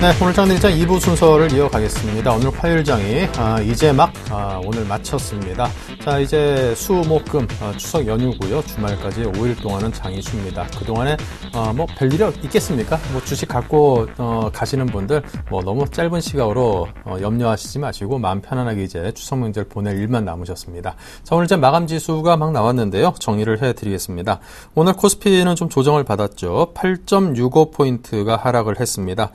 네, 오늘 장내일장 2부 순서를 이어가겠습니다. 오늘 화요일장이 이제 막 오늘 마쳤습니다. 자, 이제 수, 목, 금 추석 연휴고요. 주말까지 5일 동안은 장이 쉽니다. 그동안에 뭐 별일이 있겠습니까? 뭐 주식 갖고 가시는 분들 뭐 너무 짧은 시각으로 염려하시지 마시고 마음 편안하게 이제 추석 명절 보낼 일만 남으셨습니다. 자, 오늘 이제 마감 지수가 막 나왔는데요. 정리를 해드리겠습니다. 오늘 코스피는 좀 조정을 받았죠. 8.65포인트가 하락을 했습니다.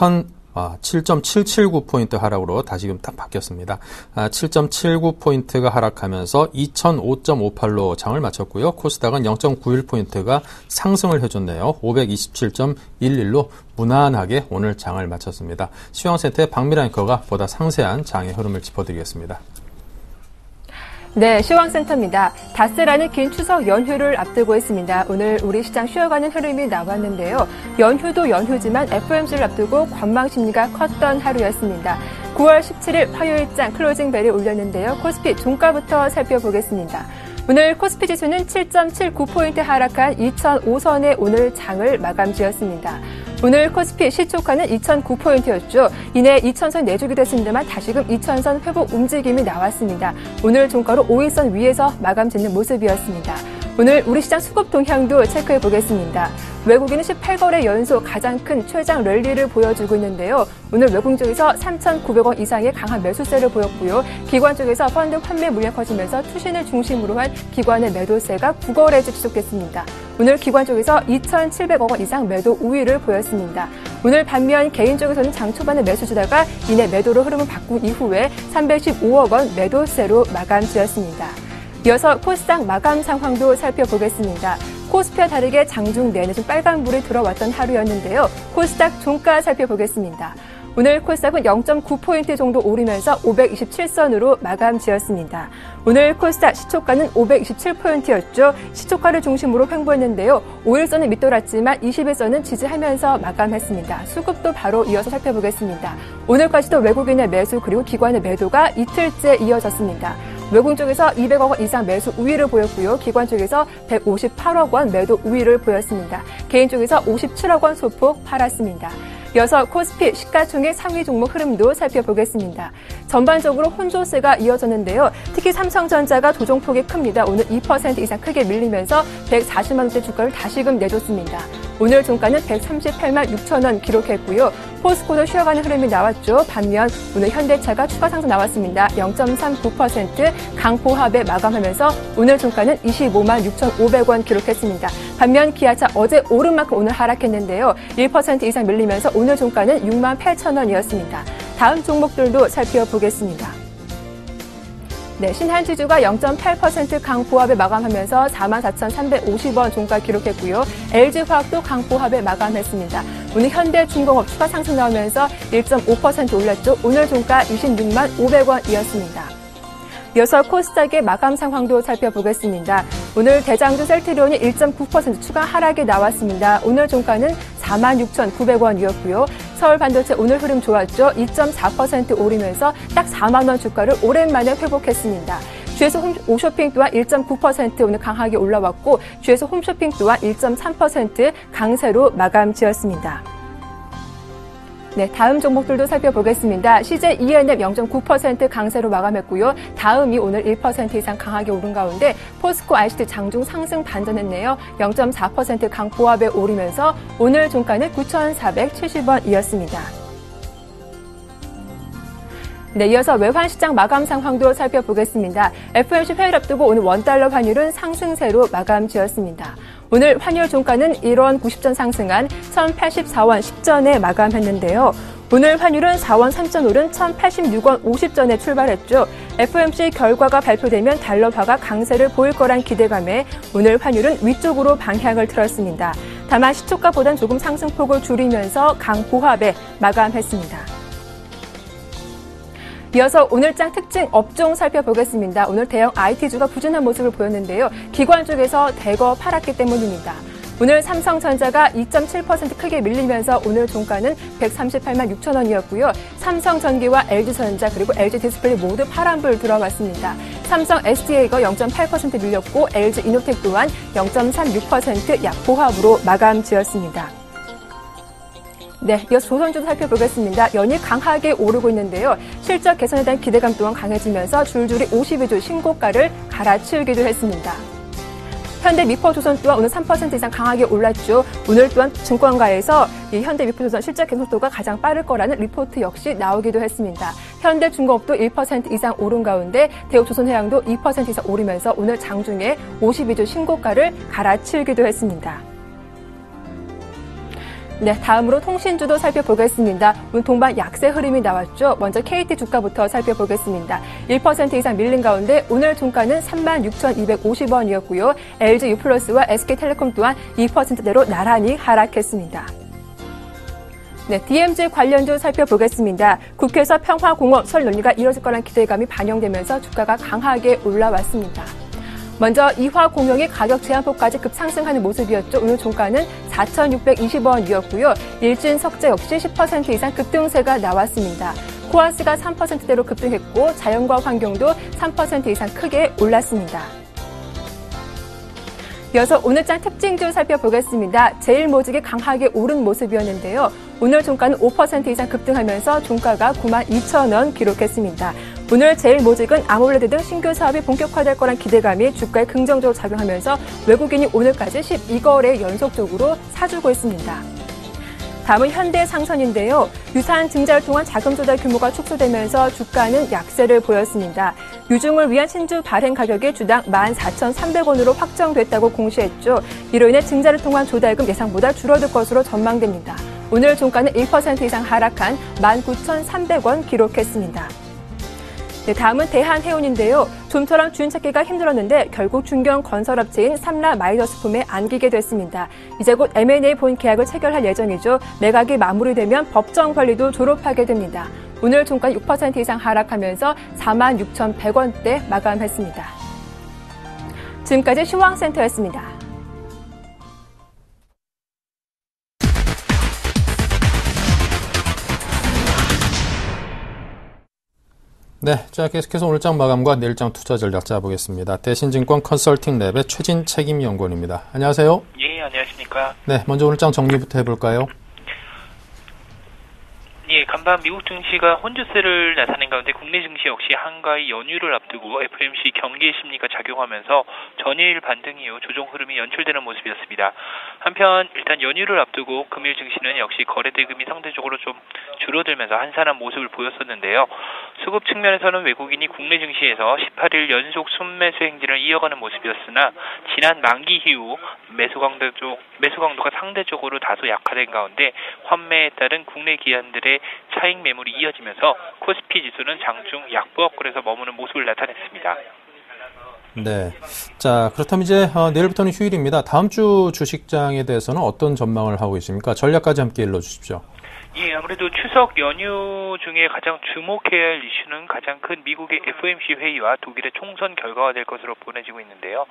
7.779포인트 하락으로 다시금 딱 바뀌었습니다. 7.79포인트가 하락하면서 2005.58로 장을 마쳤고요. 코스닥은 0.91포인트가 상승을 해줬네요. 527.11로 무난하게 오늘 장을 마쳤습니다. 시황센터의 박미라 앵커가 보다 상세한 장의 흐름을 짚어드리겠습니다. 네, 시황센터입니다. 닷새라는 긴 추석 연휴를 앞두고 있습니다. 오늘 우리 시장 쉬어가는 흐름이 나왔는데요. 연휴도 연휴지만 FOMC를 앞두고 관망 심리가 컸던 하루였습니다. 9월 17일 화요일장 클로징 벨이 울렸는데요. 코스피 종가부터 살펴보겠습니다. 오늘 코스피 지수는 7.79포인트 하락한 2005선의 오늘 장을 마감 지었습니다. 오늘 코스피 시초가는 2009포인트였죠. 이내 2000선 내주기도 했습니다만 다시금 2000선 회복 움직임이 나왔습니다. 오늘 종가로 5일선 위에서 마감 짓는 모습이었습니다. 오늘 우리 시장 수급 동향도 체크해 보겠습니다. 외국인은 18거래 연속 가장 큰 최장 랠리를 보여주고 있는데요. 오늘 외국 쪽에서 3,900원 이상의 강한 매수세를 보였고요. 기관 쪽에서 펀드 환매 물량 커지면서 투신을 중심으로 한 기관의 매도세가 9거래째 지속됐습니다. 오늘 기관 쪽에서 2,700억 원 이상 매도 우위를 보였습니다. 오늘 반면 개인 쪽에서는 장 초반에 매수 주다가 이내 매도로 흐름을 바꾼 이후에 315억 원 매도세로 마감 지었습니다. 이어서 코스닥 마감 상황도 살펴보겠습니다. 코스피와 다르게 장중 내내 좀 빨간불이 들어왔던 하루였는데요. 코스닥 종가 살펴보겠습니다. 오늘 코스닥은 0.9포인트 정도 오르면서 527선으로 마감 지었습니다. 오늘 코스닥 시초가는 527포인트였죠. 시초가를 중심으로 횡보했는데요. 5일선은 밑돌았지만 20일선은 지지하면서 마감했습니다. 수급도 바로 이어서 살펴보겠습니다. 오늘까지도 외국인의 매수 그리고 기관의 매도가 이틀째 이어졌습니다. 외국 쪽에서 200억 원 이상 매수 우위를 보였고요. 기관 쪽에서 158억 원 매도 우위를 보였습니다. 개인 쪽에서 57억 원 소폭 팔았습니다. 이어서 코스피 시가총액 상위 종목 흐름도 살펴보겠습니다. 전반적으로 혼조세가 이어졌는데요. 특히 삼성전자가 조정폭이 큽니다. 오늘 2% 이상 크게 밀리면서 140만 원대 주가를 다시금 내줬습니다. 오늘 종가는 138만 6천 원 기록했고요. 포스코도 쉬어가는 흐름이 나왔죠. 반면 오늘 현대차가 추가 상승 나왔습니다. 0.39% 강보합에 마감하면서 오늘 종가는 25만 6,500원 기록했습니다. 반면 기아차 어제 오른 만큼 오늘 하락했는데요. 1% 이상 밀리면서 오늘 종가는 6만 8천 원이었습니다. 다음 종목들도 살펴보겠습니다. 네, 신한지주가 0.8% 강보합에 마감하면서 44,350원 종가 기록했고요. LG화학도 강보합에 마감했습니다. 오늘 현대중공업 추가 상승 나오면서 1.5% 올랐죠. 오늘 종가 26만 500원이었습니다. 이어서 코스닥의 마감 상황도 살펴보겠습니다. 오늘 대장주 셀트리온이 1.9% 추가 하락이 나왔습니다. 오늘 종가는 46,900원이었고요. 서울반도체 오늘 흐름 좋았죠. 2.4% 오르면서 딱 4만 원 주가를 오랜만에 회복했습니다. GS 홈쇼핑 또한 1.9% 오늘 강하게 올라왔고 GS 홈쇼핑 또한 1.3% 강세로 마감 지었습니다. 네, 다음 종목들도 살펴보겠습니다. CJ E&M 0.9% 강세로 마감했고요. 다음이 오늘 1% 이상 강하게 오른 가운데 포스코 ICT 장중 상승 반전했네요. 0.4% 강보합에 오르면서 오늘 종가는 9,470원이었습니다. 네, 이어서 외환시장 마감 상황도 살펴보겠습니다. FOMC 회의를 앞두고 오늘 원달러 환율은 상승세로 마감 지었습니다. 오늘 환율 종가는 1원 90전 상승한 1,084원 10전에 마감했는데요. 오늘 환율은 4원 3전 오른 1,086원 50전에 출발했죠. FOMC 결과가 발표되면 달러화가 강세를 보일 거란 기대감에 오늘 환율은 위쪽으로 방향을 틀었습니다. 다만 시초가보단 조금 상승폭을 줄이면서 강보합에 마감했습니다. 이어서 오늘장 특징 업종 살펴보겠습니다. 오늘 대형 IT주가 부진한 모습을 보였는데요. 기관 쪽에서 대거 팔았기 때문입니다. 오늘 삼성전자가 2.7% 크게 밀리면서 오늘 종가는 138만 6천 원이었고요. 삼성전기와 LG전자 그리고 LG디스플레이 모두 파란불 들어왔습니다. 삼성 SDA가 0.8% 밀렸고 LG이노텍 또한 0.36% 약보합으로 마감 지었습니다. 네, 이어서 조선주도 살펴보겠습니다. 연일 강하게 오르고 있는데요. 실적 개선에 대한 기대감 또한 강해지면서 줄줄이 52주 신고가를 갈아치우기도 했습니다. 현대미포조선 또한 오늘 3% 이상 강하게 올랐죠. 오늘 또한 증권가에서 이 현대미포조선 실적 개선 속도가 가장 빠를 거라는 리포트 역시 나오기도 했습니다. 현대중공업도 1% 이상 오른 가운데 대우조선해양도 2% 이상 오르면서 오늘 장중에 52주 신고가를 갈아치우기도 했습니다. 네, 다음으로 통신주도 살펴보겠습니다. 오늘 동반 약세 흐름이 나왔죠. 먼저 KT 주가부터 살펴보겠습니다. 1% 이상 밀린 가운데 오늘 종가는 36,250원이었고요. LG U+와 SK텔레콤 또한 2%대로 나란히 하락했습니다. 네, DMZ 관련주 살펴보겠습니다. 국회에서 평화공업 설 논의가 이뤄질 거란 기대감이 반영되면서 주가가 강하게 올라왔습니다. 먼저 이화공영이 가격 제한폭까지 급상승하는 모습이었죠. 오늘 종가는 4,620원이었고요. 일진석재 역시 10% 이상 급등세가 나왔습니다. 코아스가 3%대로 급등했고 자연과 환경도 3% 이상 크게 올랐습니다. 이어서 오늘장 특징주 살펴보겠습니다. 제일모직이 강하게 오른 모습이었는데요. 오늘 종가는 5% 이상 급등하면서 종가가 92,000원 기록했습니다. 오늘 제일모직은 아몰레드 등 신규 사업이 본격화될 거란 기대감이 주가에 긍정적으로 작용하면서 외국인이 오늘까지 12거래 연속적으로 사주고 있습니다. 다음은 현대상선인데요. 유사한 증자를 통한 자금 조달 규모가 축소되면서 주가는 약세를 보였습니다. 유중을 위한 신주 발행 가격이 주당 14,300원으로 확정됐다고 공시했죠. 이로 인해 증자를 통한 조달금 예상보다 줄어들 것으로 전망됩니다. 오늘 종가는 1% 이상 하락한 19,300원 기록했습니다. 네, 다음은 대한해운인데요. 좀처럼 주인 찾기가 힘들었는데 결국 중견 건설업체인 삼라마이너스품에 안기게 됐습니다. 이제 곧 M&A 본 계약을 체결할 예정이죠. 매각이 마무리되면 법정 관리도 졸업하게 됩니다. 오늘 종가 6% 이상 하락하면서 46,100원대 마감했습니다. 지금까지 시황센터였습니다. 네, 자 계속해서 오늘장 마감과 내일장 투자 전략 짜보겠습니다. 대신증권 컨설팅랩의 최진 책임연구원입니다. 안녕하세요. 예, 안녕하십니까. 네, 먼저 오늘장 정리부터 해볼까요? 예, 간밤 미국 증시가 혼주세를 나타낸 가운데 국내 증시 역시 한가위 연휴를 앞두고 FOMC 경계 심리가 작용하면서 전일 반등 이후 조정 흐름이 연출되는 모습이었습니다. 한편 일단 연휴를 앞두고 금일 증시는 역시 거래 대금이 상대적으로 좀 줄어들면서 한산한 모습을 보였었는데요. 수급 측면에서는 외국인이 국내 증시에서 18일 연속 순매수 행진을 이어가는 모습이었으나 지난 만기 이후 매수 강도가 상대적으로 다소 약화된 가운데 환매에 따른 국내 기관들의 차익 매물이 이어지면서 코스피 지수는 장중 약보합권에서 머무는 모습을 나타냈습니다. 네, 자 그렇다면 이제 내일부터는 휴일입니다. 다음 주 주식장에 대해서는 어떤 전망을 하고 계십니까? 전략까지 함께 일러주십시오. 예, 아무래도 추석 연휴 중에 가장 주목해야 할 이슈는 가장 큰 미국의 FOMC 회의와 독일의 총선 결과가 될 것으로 보내지고 있는데요.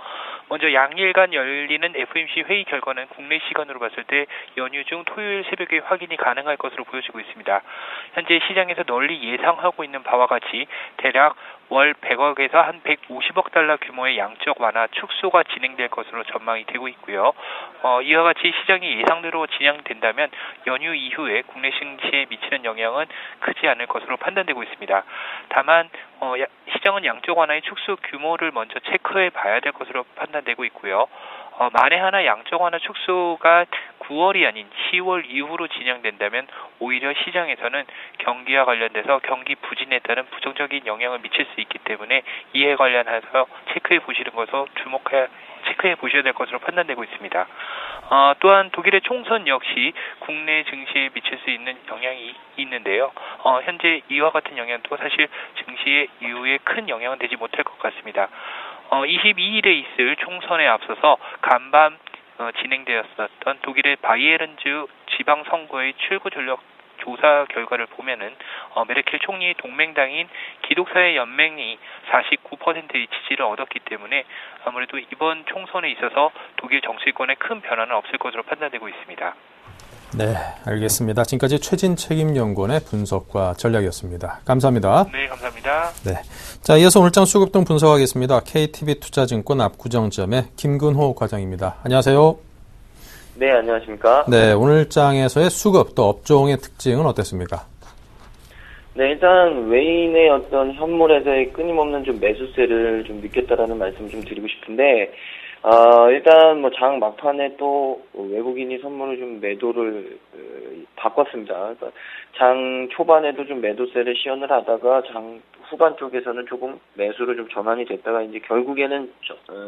먼저 양일간 열리는 FOMC 회의 결과는 국내 시간으로 봤을 때 연휴 중 토요일 새벽에 확인이 가능할 것으로 보여지고 있습니다. 현재 시장에서 널리 예상하고 있는 바와 같이 대략 월 100억에서 한 150억 달러 규모의 양적 완화 축소가 진행될 것으로 전망이 되고 있고요. 이와 같이 시장이 예상대로 진행된다면 연휴 이후에 국내 증시에 미치는 영향은 크지 않을 것으로 판단되고 있습니다. 다만 시장은 양적 완화의 축소 규모를 먼저 체크해 봐야 될 것으로 판단되고 있고요. 만에 하나 양적 완화 축소가 9월이 아닌 10월 이후로 진행된다면 오히려 시장에서는 경기와 관련돼서 경기 부진에 따른 부정적인 영향을 미칠 수 있기 때문에 이에 관련해서 체크해 보셔야 될 것으로 판단되고 있습니다. 또한 독일의 총선 역시 국내 증시에 미칠 수 있는 영향이 있는데요. 현재 이와 같은 영향도 사실 증시의 이후에 큰 영향은 되지 못할 것 같습니다. 22일에 있을 총선에 앞서서 간밤 진행되었었던 독일의 바이에른주 지방선거의 출구 전력 조사 결과를 보면은 메르켈 총리의 동맹당인 기독사회 연맹이 49%의 지지를 얻었기 때문에 아무래도 이번 총선에 있어서 독일 정치권에 큰 변화는 없을 것으로 판단되고 있습니다. 네, 알겠습니다. 지금까지 최진 책임연구원의 분석과 전략이었습니다. 감사합니다. 네, 감사합니다. 네, 자 이어서 오늘장 수급 등 분석하겠습니다. KTB투자증권 압구정점의 김근호 과장입니다. 안녕하세요. 네, 안녕하십니까. 네, 오늘 장에서의 수급 또 업종의 특징은 어땠습니까? 네, 일단 외인의 어떤 현물에서의 끊임없는 좀 매수세를 좀 느꼈다라는 말씀을 좀 드리고 싶은데, 일단 뭐 장 막판에 또 외국인이 선물을 좀 매도를 바꿨습니다. 그러니까 장 초반에도 좀 매도세를 시연을 하다가 장 후반 쪽에서는 조금 매수로 좀 전환이 됐다가 이제 결국에는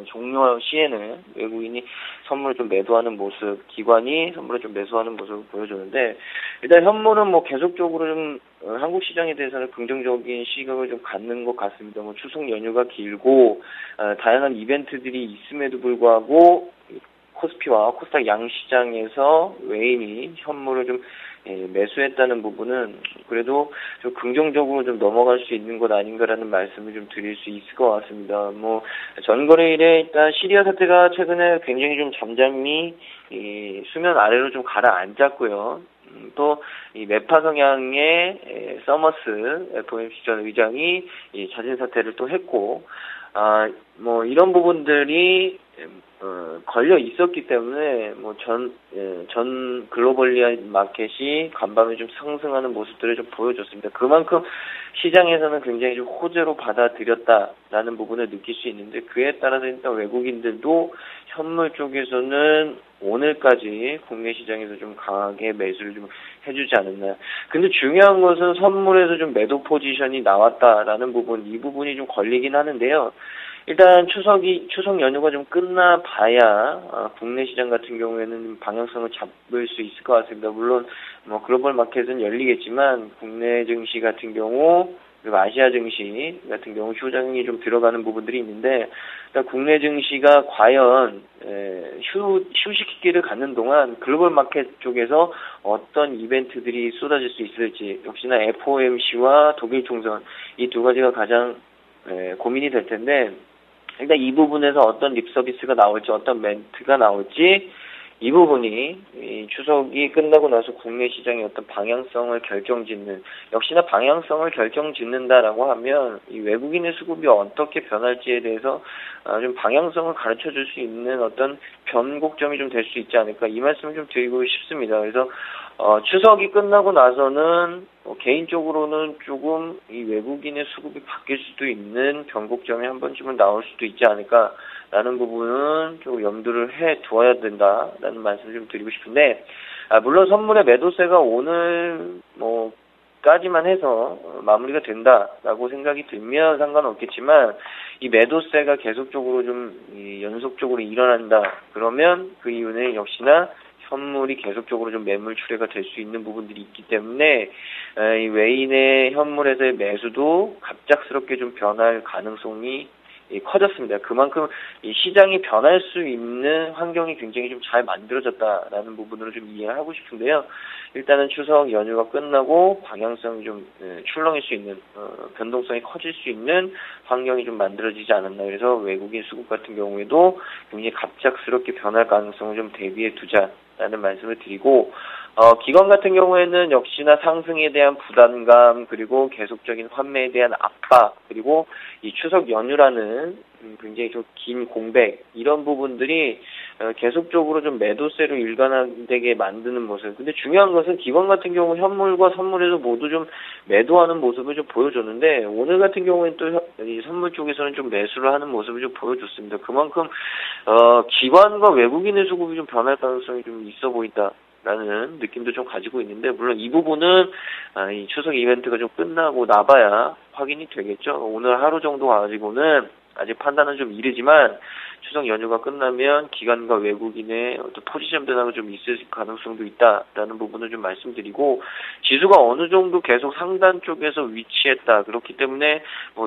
종료 시에는 외국인이 선물을 좀 매도하는 모습, 기관이 선물을 좀 매수하는 모습을 보여주는데, 일단 현물은 뭐 계속적으로 좀 한국 시장에 대해서는 긍정적인 시각을 좀 갖는 것 같습니다. 뭐 추석 연휴가 길고 다양한 이벤트들이 있음에도 불구하고 코스피와 코스닥 양시장에서 외인이 현물을 좀 매수했다는 부분은 그래도 좀 긍정적으로 좀 넘어갈 수 있는 것 아닌가라는 말씀을 좀 드릴 수 있을 것 같습니다. 뭐 전거래일에 일단 시리아 사태가 최근에 굉장히 좀 잠잠히 수면 아래로 좀 가라앉았고요. 또 이 매파 성향의 서머스 FOMC 전 의장이 이 자진 사퇴를 또 했고, 뭐 이런 부분들이 걸려 있었기 때문에 뭐 전 글로벌리한 마켓이 간밤에 좀 상승하는 모습들을 좀 보여줬습니다. 그만큼 시장에서는 굉장히 좀 호재로 받아들였다라는 부분을 느낄 수 있는데, 그에 따라서 일단 외국인들도 현물 쪽에서는 오늘까지 국내 시장에서 좀 강하게 매수를 좀 해주지 않았나. 근데 중요한 것은 선물에서 좀 매도 포지션이 나왔다라는 부분, 이 부분이 좀 걸리긴 하는데요. 일단 추석 연휴가 좀 끝나봐야 국내 시장 같은 경우에는 방향성을 잡을 수 있을 것 같습니다. 물론 뭐 글로벌 마켓은 열리겠지만 국내 증시 같은 경우 그리고 아시아 증시 같은 경우 휴장이 좀 들어가는 부분들이 있는데, 일단 국내 증시가 과연 휴식기를 갖는 동안 글로벌 마켓 쪽에서 어떤 이벤트들이 쏟아질 수 있을지, 역시나 FOMC와 독일 총선 이 두 가지가 가장 고민이 될 텐데, 일단 이 부분에서 어떤 립 서비스가 나올지, 어떤 멘트가 나올지, 이 부분이 이 추석이 끝나고 나서 국내 시장의 어떤 방향성을 결정짓는, 역시나 방향성을 결정짓는다라고 하면 이 외국인의 수급이 어떻게 변할지에 대해서 좀 방향성을 가르쳐 줄 수 있는 어떤 변곡점이 좀 될 수 있지 않을까, 이 말씀을 좀 드리고 싶습니다. 그래서 추석이 끝나고 나서는 개인적으로는 조금 이 외국인의 수급이 바뀔 수도 있는 변곡점이 한 번쯤은 나올 수도 있지 않을까라는 부분은 좀 염두를 해 두어야 된다라는 말씀을 좀 드리고 싶은데, 물론 선물의 매도세가 오늘 까지만 해서 마무리가 된다라고 생각이 들면 상관없겠지만, 이 매도세가 계속적으로 좀 연속적으로 일어난다 그러면 그 이유는 역시나 현물이 계속적으로 좀 매물 출회가 될 수 있는 부분들이 있기 때문에 이 외인의 현물에서의 매수도 갑작스럽게 좀 변할 가능성이 커졌습니다. 그만큼 이 시장이 변할 수 있는 환경이 굉장히 좀 잘 만들어졌다라는 부분으로 좀 이해하고 싶은데요. 일단은 추석 연휴가 끝나고 방향성이 좀 출렁일 수 있는, 변동성이 커질 수 있는 환경이 좀 만들어지지 않았나. 그래서 외국인 수급 같은 경우에도 굉장히 갑작스럽게 변할 가능성을 좀 대비해 두자라는 말씀을 드리고, 기관 같은 경우에는 역시나 상승에 대한 부담감, 그리고 계속적인 환매에 대한 압박, 그리고 이 추석 연휴라는 굉장히 좀 긴 공백, 이런 부분들이 계속적으로 좀 매도세로 일관되게 만드는 모습. 근데 중요한 것은 기관 같은 경우 현물과 선물에서 모두 좀 매도하는 모습을 좀 보여줬는데, 오늘 같은 경우에는 또 이 선물 쪽에서는 좀 매수를 하는 모습을 좀 보여줬습니다. 그만큼 기관과 외국인의 수급이 좀 변할 가능성이 좀 있어 보인다 라는 느낌도 좀 가지고 있는데, 물론 이 부분은 이 추석 이벤트가 좀 끝나고 나봐야 확인이 되겠죠. 오늘 하루 정도 가지고는 아직 판단은 좀 이르지만, 추석 연휴가 끝나면 기관과 외국인의 어떤 포지션 변화가 좀 있을 가능성도 있다라는 부분을 좀 말씀드리고, 지수가 어느 정도 계속 상단 쪽에서 위치했다. 그렇기 때문에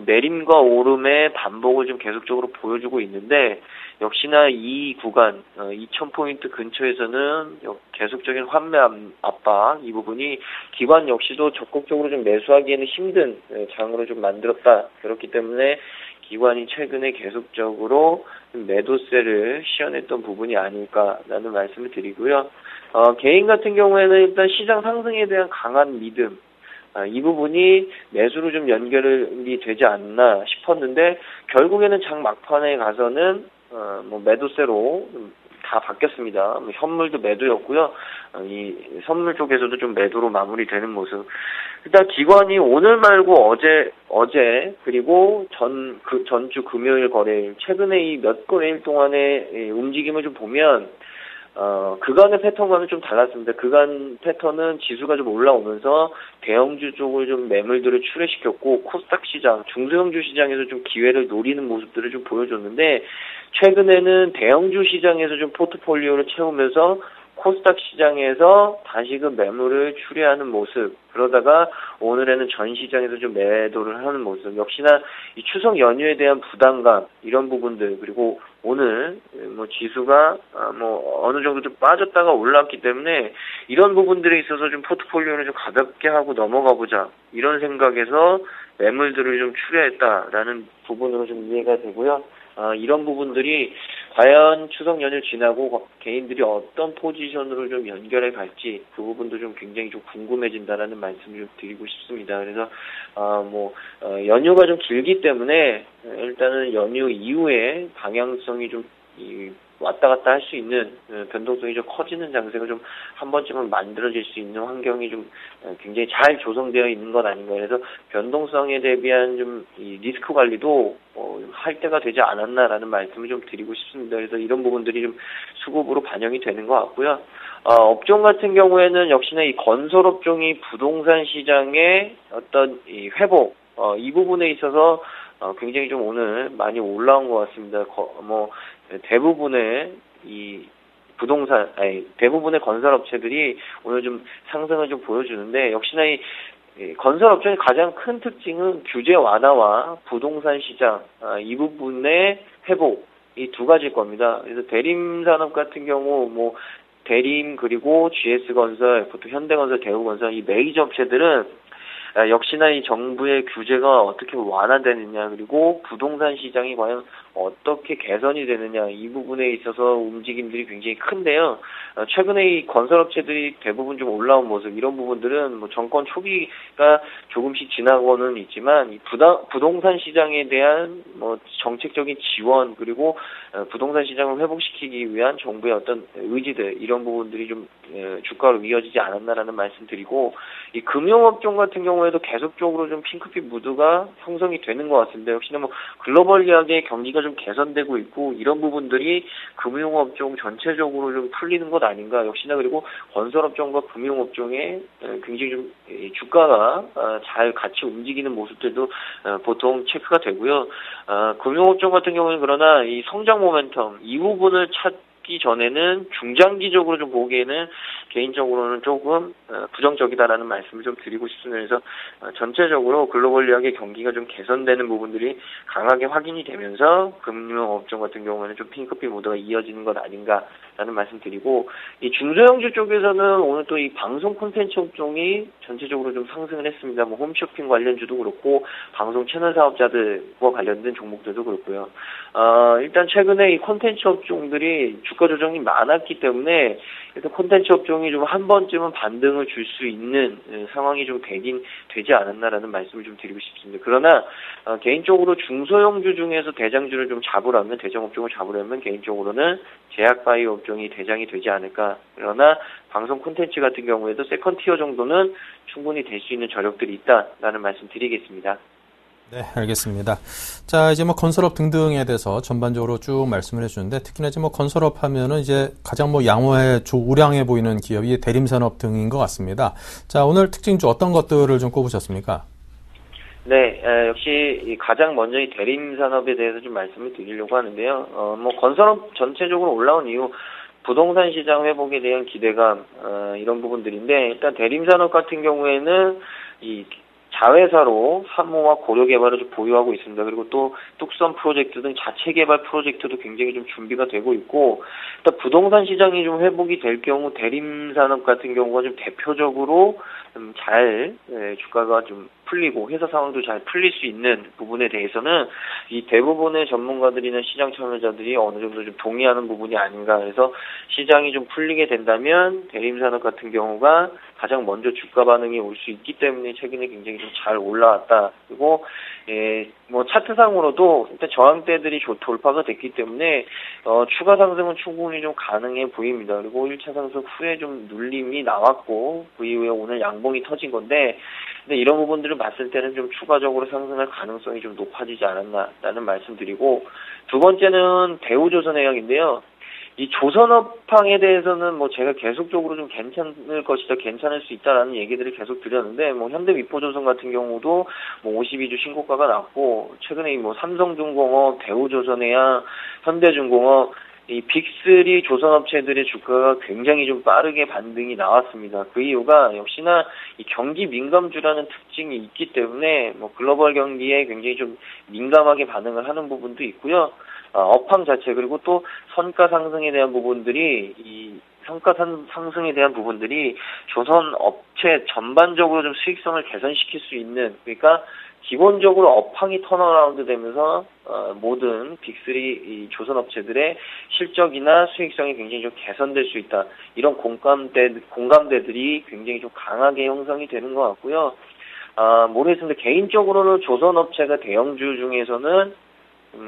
내림과 오름의 반복을 좀 계속적으로 보여주고 있는데, 역시나 이 구간 2000포인트 근처에서는 계속적인 환매 압박, 이 부분이 기관 역시도 적극적으로 좀 매수하기에는 힘든 장으로 좀 만들었다. 그렇기 때문에 기관이 최근에 계속적으로 매도세를 시연했던 부분이 아닐까라는 말씀을 드리고요. 개인 같은 경우에는 일단 시장 상승에 대한 강한 믿음, 이 부분이 매수로 좀 연결이 되지 않나 싶었는데, 결국에는 장 막판에 가서는 매도세로 다 바뀌었습니다. 현물도 매도였고요. 이 선물 쪽에서도 좀 매도로 마무리되는 모습. 일단 기관이 오늘 말고 어제 그리고 전주 금요일 거래일 최근에 이 몇 거래일 동안의 움직임을 좀 보면 그간의 패턴과는 좀 달랐습니다. 그간 패턴은 지수가 좀 올라오면서 대형주 쪽을 좀 매물들을 출회시켰고 코스닥 시장, 중소형주 시장에서 좀 기회를 노리는 모습들을 좀 보여줬는데 최근에는 대형주 시장에서 좀 포트폴리오를 채우면서 코스닥 시장에서 다시금 매물을 출회하는 모습, 그러다가 오늘에는 전 시장에서 좀 매도를 하는 모습, 역시나 이 추석 연휴에 대한 부담감, 이런 부분들, 그리고 오늘 지수가 어느 정도 좀 빠졌다가 올라왔기 때문에 이런 부분들에 있어서 좀 포트폴리오를 좀 가볍게 하고 넘어가 보자, 이런 생각에서 매물들을 좀 출회했다라는 부분으로 좀 이해가 되고요. 이런 부분들이 과연 추석 연휴 지나고 개인들이 어떤 포지션으로 좀 연결해 갈지 그 부분도 좀 굉장히 좀 궁금해진다라는 말씀을 좀 드리고 싶습니다. 그래서 연휴가 좀 길기 때문에 일단은 연휴 이후에 방향성이 좀 왔다 갔다 할 수 있는 변동성이 좀 커지는 장세가 좀 한 번쯤은 만들어질 수 있는 환경이 좀 굉장히 잘 조성되어 있는 것 아닌가. 그래서 변동성에 대비한 좀 이 리스크 관리도 할 때가 되지 않았나라는 말씀을 좀 드리고 싶습니다. 그래서 이런 부분들이 좀 수급으로 반영이 되는 것 같고요. 업종 같은 경우에는 역시나 이 건설 업종이 부동산 시장의 어떤 이 회복, 이 부분에 있어서 굉장히 좀 오늘 많이 올라온 것 같습니다. 대부분의 대부분의 건설업체들이 오늘 좀 상승을 좀 보여주는데, 역시나 이 건설업종의 가장 큰 특징은 규제 완화와 부동산 시장, 이 부분의 회복, 이 두 가지일 겁니다. 그래서 대림산업 같은 경우, 대림 그리고 GS건설, 보통 현대건설, 대우건설, 이 메이저 업체들은 역시나 이 정부의 규제가 어떻게 완화되느냐, 그리고 부동산 시장이 과연 어떻게 개선이 되느냐, 이 부분에 있어서 움직임들이 굉장히 큰데요. 최근에 이 건설업체들이 대부분 좀 올라온 모습, 이런 부분들은 정권 초기가 조금씩 지나고는 있지만 이 부동산 시장에 대한 정책적인 지원, 그리고 부동산 시장을 회복시키기 위한 정부의 어떤 의지들, 이런 부분들이 좀 주가로 이어지지 않았나라는 말씀드리고, 이 금융업종 같은 경우에도 계속적으로 좀 핑크빛 무드가 형성이 되는 것 같습니다. 역시나 글로벌하게 경기가 좀 개선되고 있고, 이런 부분들이 금융업종 전체적으로 좀 풀리는 것 아닌가. 역시나 그리고 건설업종과 금융업종에 굉장히 좀 주가가 잘 같이 움직이는 모습들도 보통 체크가 되고요. 금융업종 같은 경우는 그러나 이 성장 모멘텀, 이 부분을 찾기 전에는 중장기적으로 좀 보기에는 개인적으로는 조금 부정적이다라는 말씀을 좀 드리고 싶습니다. 그래서 전체적으로 글로벌리하게 경기가 좀 개선되는 부분들이 강하게 확인이 되면서 금융업종 같은 경우에는 좀 핑크빛 모드가 이어지는 것 아닌가라는 말씀 드리고, 이 중소형주 쪽에서는 오늘 또 이 방송 콘텐츠 업종이 전체적으로 좀 상승을 했습니다. 홈쇼핑 관련주도 그렇고 방송 채널 사업자들과 관련된 종목들도 그렇고요. 일단 최근에 이 콘텐츠 업종들이 주가 조정이 많았기 때문에 일단 콘텐츠 업종이 좀 한 번쯤은 반등을 줄 수 있는 상황이 좀 되지 않았나라는 말씀을 좀 드리고 싶습니다. 그러나 개인적으로 중소형주 중에서 대장주를 좀 잡으려면, 대장업종을 잡으려면 개인적으로는 제약바이오 업종이 대장이 되지 않을까. 그러나 방송 콘텐츠 같은 경우에도 세컨티어 정도는 충분히 될 수 있는 저력들이 있다라는 말씀 드리겠습니다. 네, 알겠습니다. 자, 이제 건설업 등등에 대해서 전반적으로 쭉 말씀을 해주는데, 특히나 이제 건설업 하면은 이제 가장 양호해, 우량해 보이는 기업이 대림산업 등인 것 같습니다. 자, 오늘 특징주 어떤 것들을 좀 꼽으셨습니까? 네, 역시 가장 먼저 이 대림산업에 대해서 좀 말씀을 드리려고 하는데요. 건설업 전체적으로 올라온 이유, 부동산 시장 회복에 대한 기대감, 이런 부분들인데, 일단 대림산업 같은 경우에는 이 자회사로 사무와 고려 개발을 좀 보유하고 있습니다. 그리고 또 뚝섬 프로젝트 등 자체 개발 프로젝트도 굉장히 좀 준비가 되고 있고, 일단 부동산 시장이 좀 회복이 될 경우 대림산업 같은 경우가 좀 대표적으로 잘 주가가 좀 풀리고 회사 상황도 잘 풀릴 수 있는 부분에 대해서는 이 대부분의 전문가들이나 시장 참여자들이 어느 정도 좀 동의하는 부분이 아닌가. 그래서 시장이 좀 풀리게 된다면 대림산업 같은 경우가 가장 먼저 주가 반응이 올 수 있기 때문에 최근에 굉장히 좀 잘 올라왔다. 그리고 뭐 차트상으로도 일단 저항대들이 돌파가 됐기 때문에 추가 상승은 충분히 좀 가능해 보입니다. 그리고 1차 상승 후에 좀 눌림이 나왔고 그 이후에 오늘 양봉이 터진 건데 근데 이런 부분들을 봤을 때는 좀 추가적으로 상승할 가능성이 좀 높아지지 않았나라는 말씀드리고 두 번째는 대우조선해양인데요. 이 조선업황에 대해서는 뭐 제가 계속적으로 좀 괜찮을 것이다, 괜찮을 수 있다라는 얘기들을 계속 드렸는데 뭐 현대미포조선 같은 경우도 뭐 52주 신고가가 났고 최근에 뭐 삼성중공업, 대우조선해양, 현대중공업 이 빅3 조선업체들의 주가가 굉장히 좀 빠르게 반등이 나왔습니다. 그 이유가 역시나 이 경기 민감주라는 특징이 있기 때문에 뭐 글로벌 경기에 굉장히 좀 민감하게 반응을 하는 부분도 있고요. 업황 자체 그리고 또 선가 상승에 대한 부분들이 이 성과 상승에 대한 부분들이 조선 업체 전반적으로 좀 수익성을 개선시킬 수 있는 그러니까 기본적으로 업황이 턴어라운드 되면서 모든 빅3 이 조선 업체들의 실적이나 수익성이 굉장히 좀 개선될 수 있다. 이런 공감대들이 굉장히 좀 강하게 형성이 되는 것 같고요. 모르겠습니다. 개인적으로는 조선 업체가 대형주 중에서는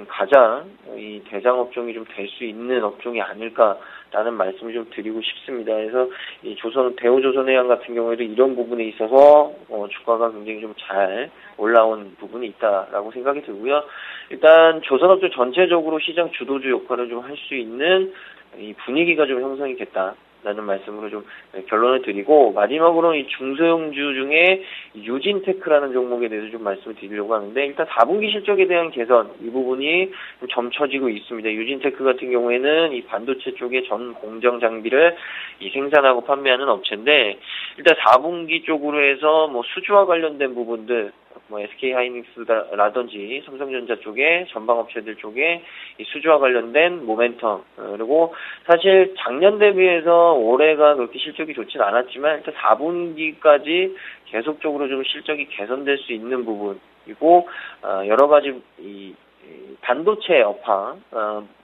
가장 이 대장 업종이 좀 될 수 있는 업종이 아닐까라는 말씀을 좀 드리고 싶습니다. 그래서 이 대우조선해양 같은 경우에도 이런 부분에 있어서 주가가 굉장히 좀 잘 올라온 부분이 있다라고 생각이 들고요. 일단 조선업종 전체적으로 시장 주도주 역할을 좀 할 수 있는 이 분위기가 좀 형성이 됐다라는 말씀으로 좀 결론을 드리고 마지막으로 이 중소형주 중에 유진테크라는 종목에 대해서 좀 말씀을 드리려고 하는데 일단 4분기 실적에 대한 개선 이 부분이 좀 점쳐지고 있습니다. 유진테크 같은 경우에는 이 반도체 쪽에 전 공정 장비를 이 생산하고 판매하는 업체인데 일단 4분기 쪽으로 해서 뭐 수주와 관련된 부분들 뭐 SK하이닉스라든지 삼성전자 쪽에 전방업체들 쪽에 이 수주와 관련된 모멘텀 그리고 사실 작년 대비해서 올해가 그렇게 실적이 좋진 않았지만 일단 4분기까지 계속적으로 좀 실적이 개선될 수 있는 부분이고 여러 가지 이 반도체 업황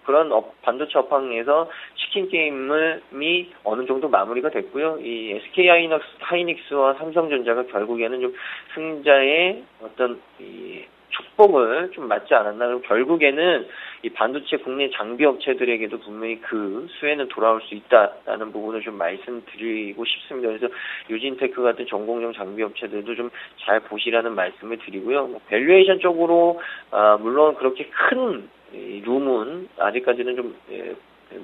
그런 반도체 업황에서 치킨 게임이 어느 정도 마무리가 됐고요. 이 SK하이닉스와 삼성전자가 결국에는 좀 승자의 어떤 이 축복을 좀 맞지 않았나. 그리고 결국에는 이 반도체 국내 장비 업체들에게도 분명히 그 수혜는 돌아올 수 있다라는 부분을 좀 말씀드리고 싶습니다. 그래서 유진테크 같은 전공정 장비 업체들도 좀 잘 보시라는 말씀을 드리고요. 밸류에이션 쪽으로 물론 그렇게 큰 룸은 아직까지는 좀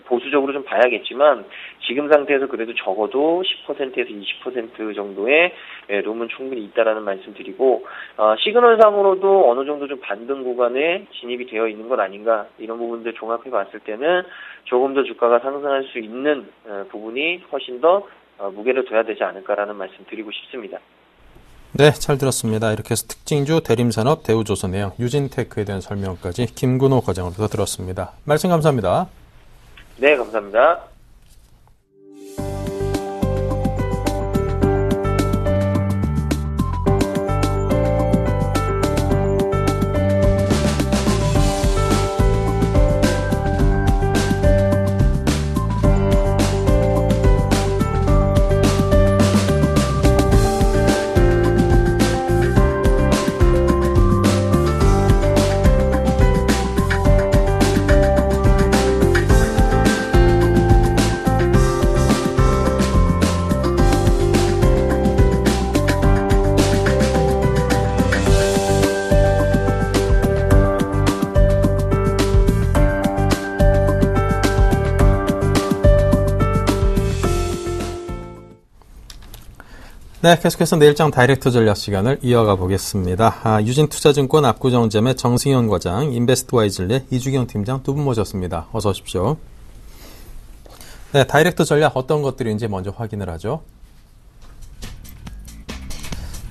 보수적으로 좀 봐야겠지만 지금 상태에서 그래도 적어도 10%에서 20% 정도의 룸은 충분히 있다라는 말씀드리고 시그널상으로도 어느 정도 좀 반등 구간에 진입이 되어 있는 것 아닌가 이런 부분들 종합해 봤을 때는 조금 더 주가가 상승할 수 있는 부분이 훨씬 더 무게를 둬야 되지 않을까라는 말씀 드리고 싶습니다. 네, 잘 들었습니다. 이렇게 해서 특징주 대림산업, 대우조선해양, 유진테크에 대한 설명까지 김근호 과장으로부터 들었습니다. 말씀 감사합니다. 네, 감사합니다. 네, 계속해서 내일장 다이렉트 전략 시간을 이어가 보겠습니다. 유진투자증권 압구정점의 정승현 과장, 인베스트와이즐의 이주경 팀장 두 분 모셨습니다. 어서 오십시오. 네, 다이렉트 전략 어떤 것들인지 먼저 확인을 하죠.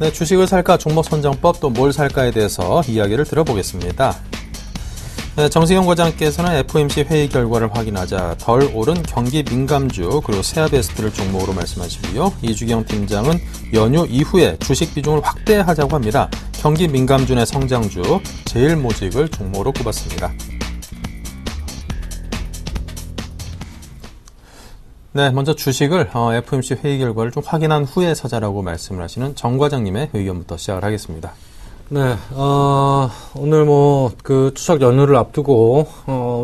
네, 주식을 살까, 종목 선정법, 또 뭘 살까에 대해서 이야기를 들어보겠습니다. 네, 정세영 과장께서는 FOMC 회의 결과를 확인하자 덜 오른 경기 민감주 그리고 세아베스트를 종목으로 말씀하시고요. 이주경 팀장은 연휴 이후에 주식 비중을 확대하자고 합니다. 경기 민감주 내 성장주 제일모직을 종목으로 꼽았습니다. 네, 먼저 주식을 FOMC 회의 결과를 좀 확인한 후에 사자라고 말씀을 하시는 정 과장님의 의견부터 시작을 하겠습니다. 네, 오늘 추석 연휴를 앞두고,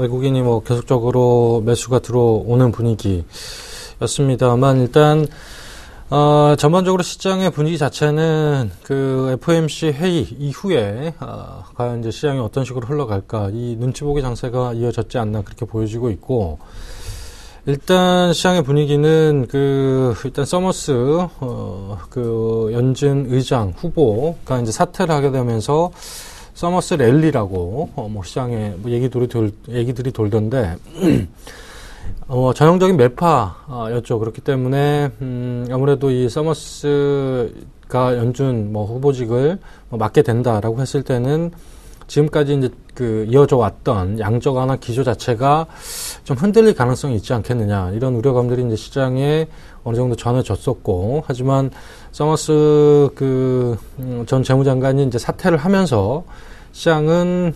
외국인이 계속적으로 매수가 들어오는 분위기였습니다만, 일단, 전반적으로 시장의 분위기 자체는 FOMC 회의 이후에, 과연 이제 시장이 어떤 식으로 흘러갈까, 이 눈치 보기 장세가 이어졌지 않나 그렇게 보여지고 있고, 일단 시장의 분위기는 일단 서머스 연준 의장 후보가 이제 사퇴를 하게 되면서 서머스 랠리라고 시장에 얘기들이 돌던데 전형적인 매파였죠. 그렇기 때문에 아무래도 이 서머스가 연준 후보직을 맡게 된다라고 했을 때는 지금까지 이제 이어져 왔던 양적 완화 기조 자체가 좀 흔들릴 가능성이 있지 않겠느냐, 이런 우려감들이 이제 시장에 어느 정도 전해졌었고, 하지만 서머스 전 재무장관이 이제 사퇴를 하면서 시장은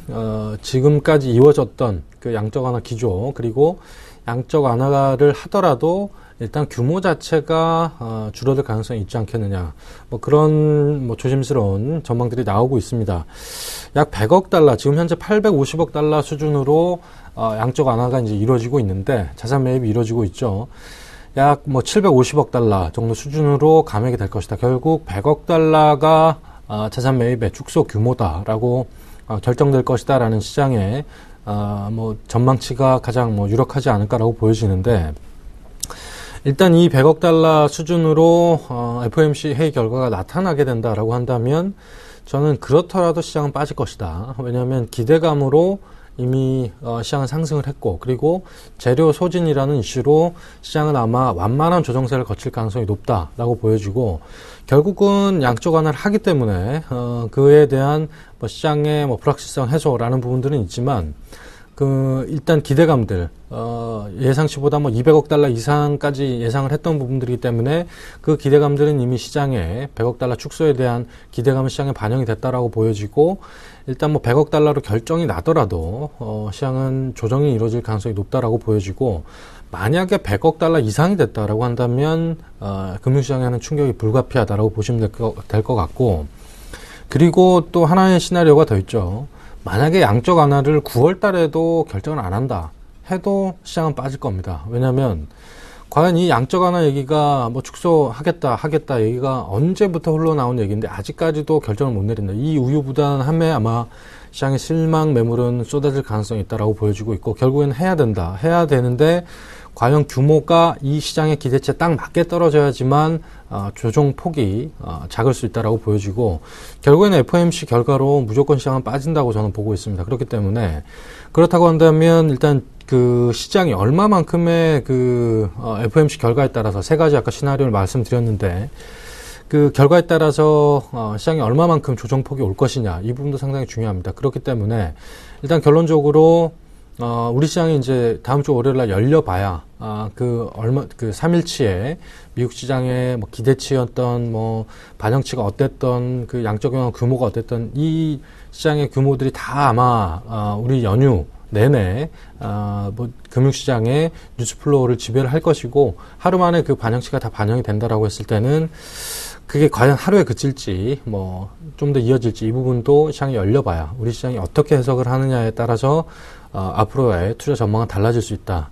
지금까지 이어졌던 양적 완화 기조, 그리고 양적 완화를 하더라도 일단 규모 자체가 줄어들 가능성이 있지 않겠느냐, 그런 조심스러운 전망들이 나오고 있습니다. 약 100억 달러, 지금 현재 850억 달러 수준으로 양적 완화가 이제 이루어지고 있는데, 자산 매입이 이루어지고 있죠. 약 750억 달러 정도 수준으로 감액이 될 것이다. 결국 100억 달러가 자산 매입의 축소 규모다라고 결정될 것이다라는 시장의 전망치가 가장 유력하지 않을까라고 보여지는데, 일단 이 100억 달러 수준으로 FOMC 회의 결과가 나타나게 된다라고 한다면 저는 그렇더라도 시장은 빠질 것이다. 왜냐하면 기대감으로 이미 시장은 상승을 했고, 그리고 재료 소진이라는 이슈로 시장은 아마 완만한 조정세를 거칠 가능성이 높다라고 보여지고, 결국은 양적 완화를 하기 때문에 그에 대한 시장의 불확실성 해소라는 부분들은 있지만, 일단 기대감들, 예상치보다 200억 달러 이상까지 예상을 했던 부분들이기 때문에 그 기대감들은 이미 시장에 100억 달러 축소에 대한 기대감은 시장에 반영이 됐다라고 보여지고, 일단 100억 달러로 결정이 나더라도, 시장은 조정이 이루어질 가능성이 높다라고 보여지고, 만약에 100억 달러 이상이 됐다라고 한다면, 금융시장에는 충격이 불가피하다라고 보시면 될 것 같고, 그리고 또 하나의 시나리오가 더 있죠. 만약에 양적 완화를 9월 달에도 결정을 안 한다 해도 시장은 빠질 겁니다. 왜냐하면 과연 이 양적 완화 얘기가 축소하겠다 얘기가 언제부터 흘러나온 얘기인데 아직까지도 결정을 못 내린다. 이 우유부단함에 아마 시장의 실망 매물은 쏟아질 가능성이 있다라고 보여지고 있고, 결국에는 해야 되는데 과연 규모가 이 시장의 기대치에 딱 맞게 떨어져야지만 조정 폭이 작을 수 있다라고 보여지고, 결국에는 FOMC 결과로 무조건 시장은 빠진다고 저는 보고 있습니다. 그렇기 때문에 그렇다고 한다면 일단 시장이 얼마만큼의 FOMC 결과에 따라서 세 가지 아까 시나리오를 말씀드렸는데, 결과에 따라서 시장이 얼마만큼 조정폭이 올 것이냐, 이 부분도 상당히 중요합니다. 그렇기 때문에 일단 결론적으로 우리 시장이 이제 다음 주 월요일 날 열려봐야, 3일치에 미국 시장의 기대치였던, 반영치가 어땠던, 양적 영향 규모가 어땠던, 이 시장의 규모들이 다 아마, 우리 연휴 내내, 금융시장의 뉴스플로우를 지배를 할 것이고, 하루 만에 그 반영치가 다 반영이 된다라고 했을 때는, 그게 과연 하루에 그칠지, 좀 더 이어질지, 이 부분도 시장이 열려봐야, 우리 시장이 어떻게 해석을 하느냐에 따라서, 앞으로의 투자 전망은 달라질 수 있다.